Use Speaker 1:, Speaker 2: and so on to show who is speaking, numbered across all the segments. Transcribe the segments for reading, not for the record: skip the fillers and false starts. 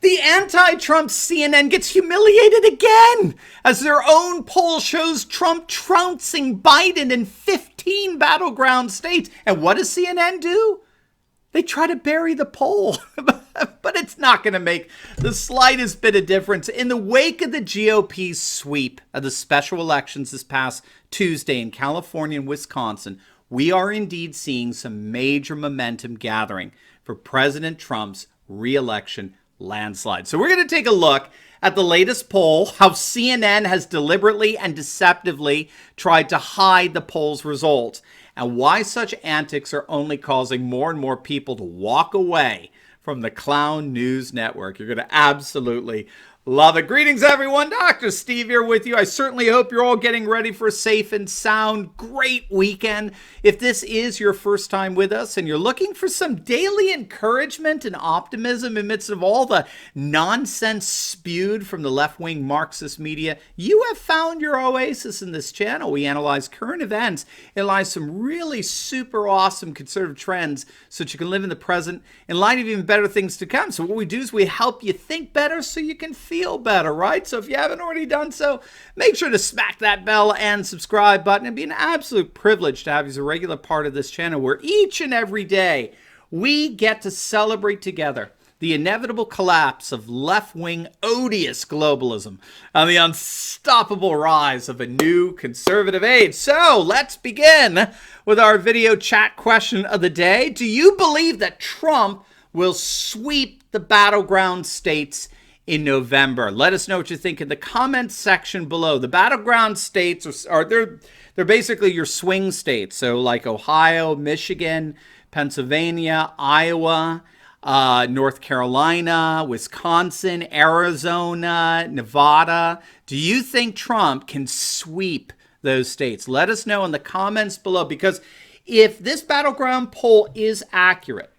Speaker 1: The anti-Trump CNN gets humiliated again as their own poll shows Trump trouncing Biden in 15 battleground states. And what does CNN do? They try to bury the poll, but it's not going to make the slightest bit of difference. In the wake of the GOP's sweep of the special elections this past Tuesday in California and Wisconsin, we are indeed seeing some major momentum gathering for President Trump's re-election landslide. So we're going to take a look at the latest poll, how CNN has deliberately and deceptively tried to hide the poll's results, and why such antics are only causing more and more people to walk away from the clown news network. You're going to absolutely love it. Greetings, everyone. Dr. Steve here with you. I certainly hope you're all getting ready for a safe and sound, great weekend. If this is your first time with us and you're looking for some daily encouragement and optimism amidst of all the nonsense spewed from the left-wing Marxist media, you have found your oasis in this channel. We analyze current events, analyze some really super awesome conservative trends so that you can live in the present in light of even better things to come. So what we do is we help you think better so you can feel better, right? So if you haven't already done so, make sure to smack that bell and subscribe button. It'd be an absolute privilege to have you as a regular part of this channel where each and every day we get to celebrate together the inevitable collapse of left-wing odious globalism and the unstoppable rise of a new conservative age. So let's begin with our video chat question of the day. Do you believe that Trump will sweep the battleground states in November? Let us know what you think in the comments section below. The battleground states are they're basically your swing states. So like Ohio, Michigan, Pennsylvania, Iowa, North Carolina, Wisconsin, Arizona, Nevada. Do you think Trump can sweep those states? Let us know in the comments below, because if this battleground poll is accurate,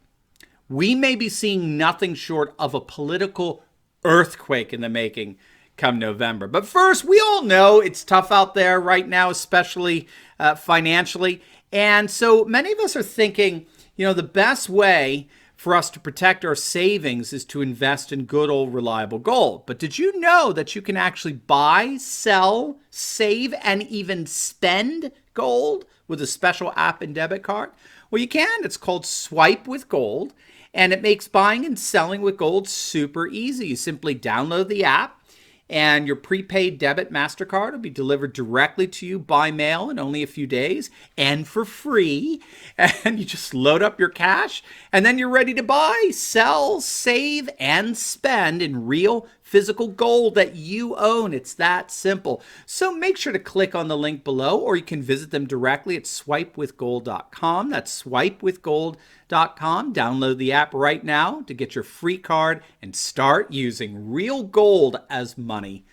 Speaker 1: we may be seeing nothing short of a political earthquake in the making come November. But first, we all know it's tough out there right now, especially financially. And so many of us are thinking, you know, the best way for us to protect our savings is to invest in good old reliable gold. But did you know that you can actually buy, sell, save, and even spend gold with a special app and debit card? Well, you can. It's called Swipe with Gold. And it makes buying and selling with gold super easy. You simply download the app and your prepaid debit MasterCard will be delivered directly to you by mail in only a few days and for free. And you just load up your cash and then you're ready to buy, sell, save, and spend in real physical gold that you own. It's that simple. So make sure to click on the link below, or you can visit them directly at swipewithgold.com. That's swipewithgold.com. Download the app right now to get your free card and start using real gold as money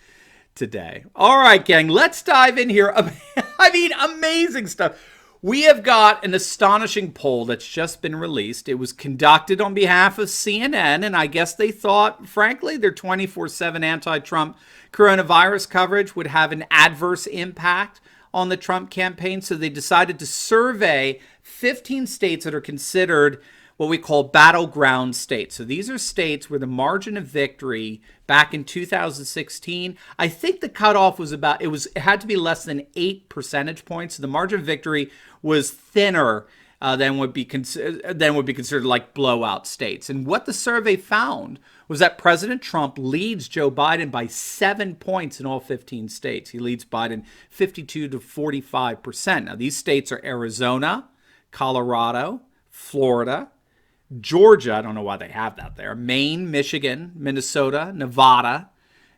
Speaker 1: today. All right, gang, let's dive in here. I mean, amazing stuff. We have got an astonishing poll that's just been released. It was conducted on behalf of CNN, and I guess they thought, frankly, their 24/7 anti-Trump coronavirus coverage would have an adverse impact on the Trump campaign. So they decided to survey 15 states that are considered what we call battleground states. So these are states where the margin of victory back in 2016, I think the cutoff was about, it had to be less than 8 percentage points. So the margin of victory was thinner than would be considered like blowout states. And what the survey found was that President Trump leads Joe Biden by 7 points in all 15 states. He leads Biden 52 to 45%. Now these states are Arizona, Colorado, Florida, Georgia, I don't know why they have that there, Maine, Michigan, Minnesota, Nevada,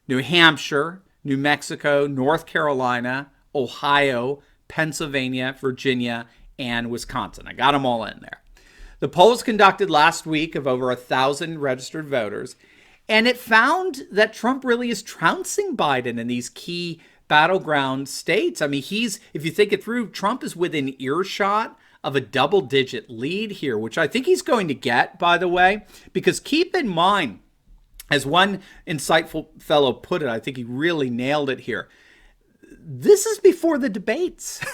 Speaker 1: New Hampshire, New Mexico, North Carolina, Ohio, Pennsylvania, Virginia, and Wisconsin. I got them all in there. The poll was conducted last week of over 1,000 registered voters, and it found that Trump really is trouncing Biden in these key battleground states. I mean, if you think it through, Trump is within earshot of a double-digit lead here, which I think he's going to get, by the way, because keep in mind, as one insightful fellow put it, I think he really nailed it here, this is before the debates.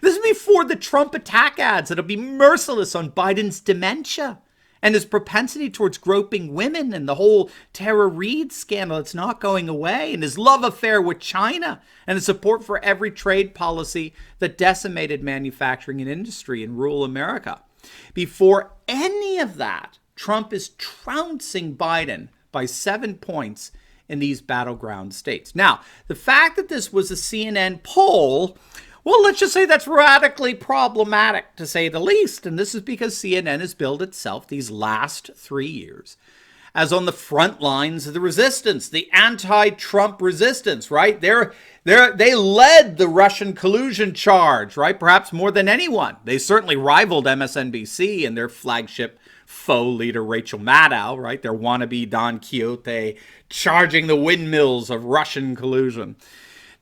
Speaker 1: This is before the Trump attack ads that'll be merciless on Biden's dementia And his propensity towards groping women and the whole Tara Reid scandal, it's not going away. And his love affair with China and his support for every trade policy that decimated manufacturing and industry in rural America. Before any of that, Trump is trouncing Biden by 7 points in these battleground states. Now, the fact that this was a CNN poll, well, let's just say that's radically problematic, to say the least. And this is because CNN has billed itself these last 3 years as on the front lines of the resistance, the anti-Trump resistance, right? They led the Russian collusion charge, right? Perhaps more than anyone. They certainly rivaled MSNBC and their flagship faux leader, Rachel Maddow, right? Their wannabe Don Quixote charging the windmills of Russian collusion.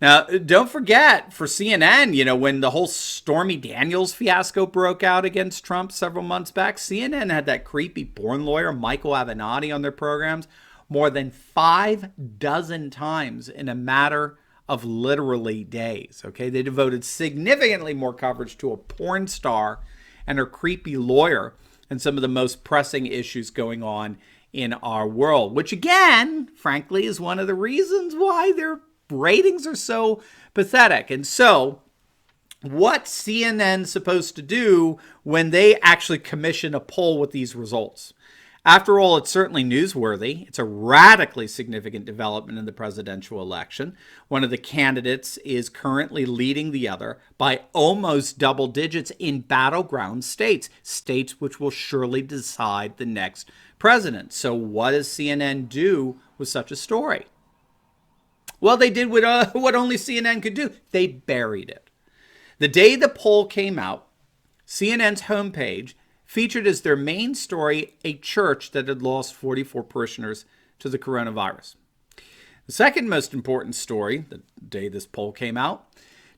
Speaker 1: Now, don't forget, for CNN, when the whole Stormy Daniels fiasco broke out against Trump several months back, CNN had that creepy porn lawyer, Michael Avenatti, on their programs more than 6 times in a matter of literally days, okay? They devoted significantly more coverage to a porn star and her creepy lawyer and some of the most pressing issues going on in our world, which again, frankly, is one of the reasons why their ratings are so pathetic. And so what's CNN supposed to do when they actually commission a poll with these results? After all, it's certainly newsworthy. It's a radically significant development in the presidential election. One of the candidates is currently leading the other by almost double digits in battleground states, states which will surely decide the next president. So what does CNN do with such a story? Well, they did what only CNN could do. They buried it. The day the poll came out, CNN's homepage featured as their main story a church that had lost 44 parishioners to the coronavirus. The second most important story, the day this poll came out,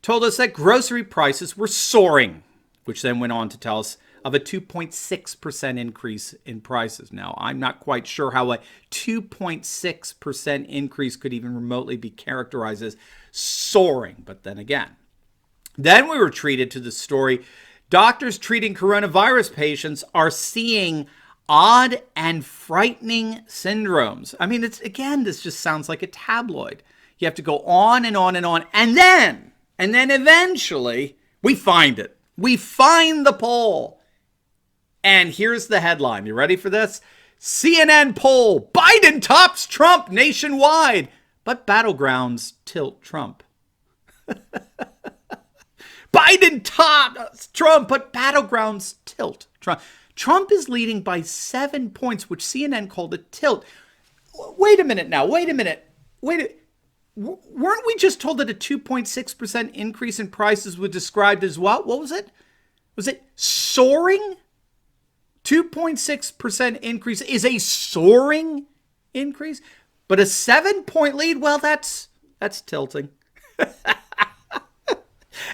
Speaker 1: told us that grocery prices were soaring, which then went on to tell us of a 2.6% increase in prices. Now, I'm not quite sure how a 2.6% increase could even remotely be characterized as soaring, but then again. Then we were treated to the story, doctors treating coronavirus patients are seeing odd and frightening syndromes. I mean, this just sounds like a tabloid. You have to go on and on and on, and then eventually we find it. We find the poll. And here's the headline. You ready for this? CNN poll, Biden tops Trump nationwide, but battlegrounds tilt Trump. Biden tops Trump, but battlegrounds tilt Trump. Trump is leading by 7 points, which CNN called a tilt. Wait a minute now. Weren't we just told that a 2.6% increase in prices was described as what? What was it? Was it soaring? 2.6% increase is a soaring increase, but a 7-point lead, well, that's tilting.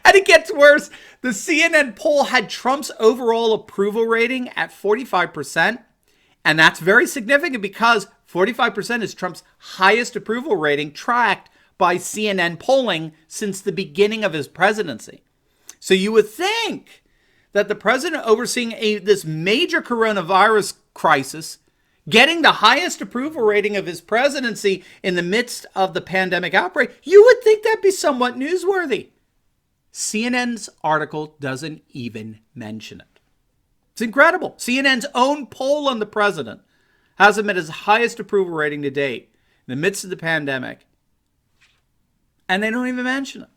Speaker 1: And it gets worse. The CNN poll had Trump's overall approval rating at 45%, and that's very significant because 45% is Trump's highest approval rating tracked by CNN polling since the beginning of his presidency. So you would think that the president overseeing this major coronavirus crisis, getting the highest approval rating of his presidency in the midst of the pandemic outbreak, you would think that'd be somewhat newsworthy. CNN's article doesn't even mention it. It's incredible. CNN's own poll on the president has him at his highest approval rating to date in the midst of the pandemic, and they don't even mention it.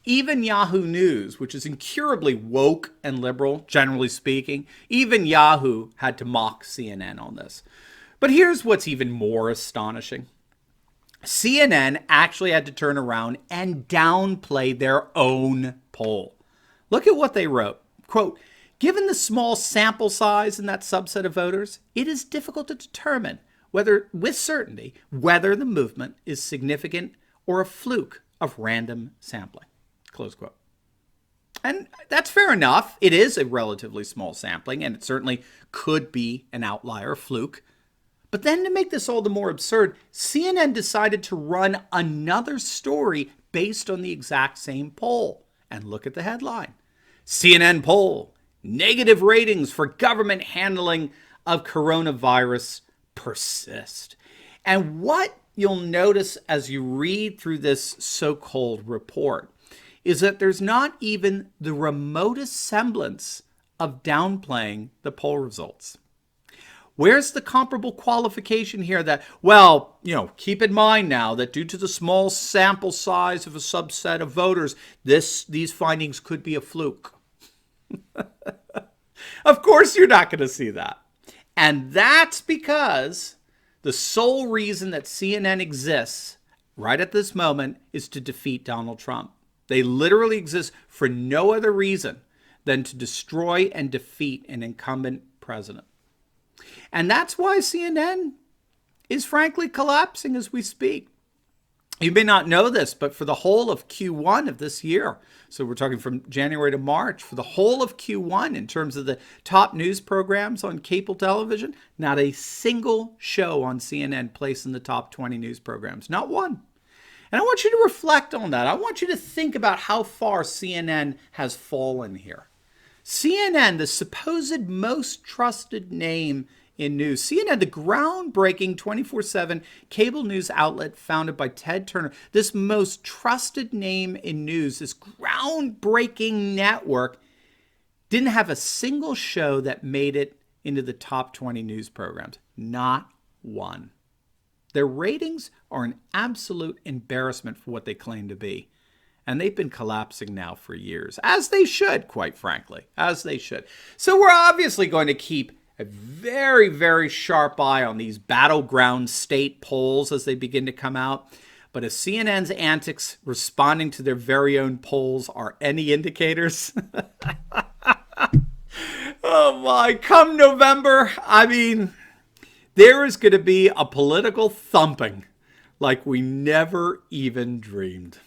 Speaker 1: Even Yahoo News, which is incurably woke and liberal, generally speaking, even Yahoo had to mock CNN on this. But here's what's even more astonishing. CNN actually had to turn around and downplay their own poll. Look at what they wrote. Quote, given the small sample size in that subset of voters, it is difficult to determine with certainty whether the movement is significant or a fluke of random sampling. Close quote. And that's fair enough. It is a relatively small sampling, and it certainly could be an outlier, fluke. But then to make this all the more absurd, CNN decided to run another story based on the exact same poll. And look at the headline. CNN poll, negative ratings for government handling of coronavirus persist. And what you'll notice as you read through this so-called report is that there's not even the remotest semblance of downplaying the poll results. Where's the comparable qualification here that, well, keep in mind now that due to the small sample size of a subset of voters, these findings could be a fluke. Of course you're not going to see that. And that's because the sole reason that CNN exists right at this moment is to defeat Donald Trump. They literally exist for no other reason than to destroy and defeat an incumbent president. And that's why CNN is frankly collapsing as we speak. You may not know this, but for the whole of Q1 of this year, so we're talking from January to March, for the whole of Q1 in terms of the top news programs on cable television, not a single show on CNN placed in the top 20 news programs. Not one. And I want you to reflect on that. I want you to think about how far CNN has fallen here. CNN, the supposed most trusted name in news. CNN, the groundbreaking 24/7 cable news outlet founded by Ted Turner, this most trusted name in news, this groundbreaking network, didn't have a single show that made it into the top 20 news programs. Not one. Their ratings are an absolute embarrassment for what they claim to be. And they've been collapsing now for years, as they should, quite frankly, as they should. So we're obviously going to keep a very, very sharp eye on these battleground state polls as they begin to come out. But if CNN's antics responding to their very own polls are any indicators, oh my, come November, I mean, there is going to be a political thumping like we never even dreamed.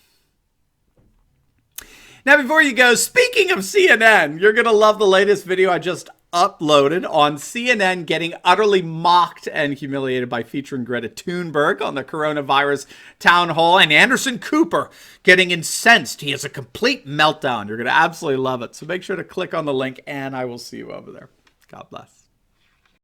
Speaker 1: Now, before you go, speaking of CNN, you're going to love the latest video I just uploaded on CNN getting utterly mocked and humiliated by featuring Greta Thunberg on the coronavirus town hall, and Anderson Cooper getting incensed. He has a complete meltdown. You're going to absolutely love it. So make sure to click on the link, and I will see you over there. God bless.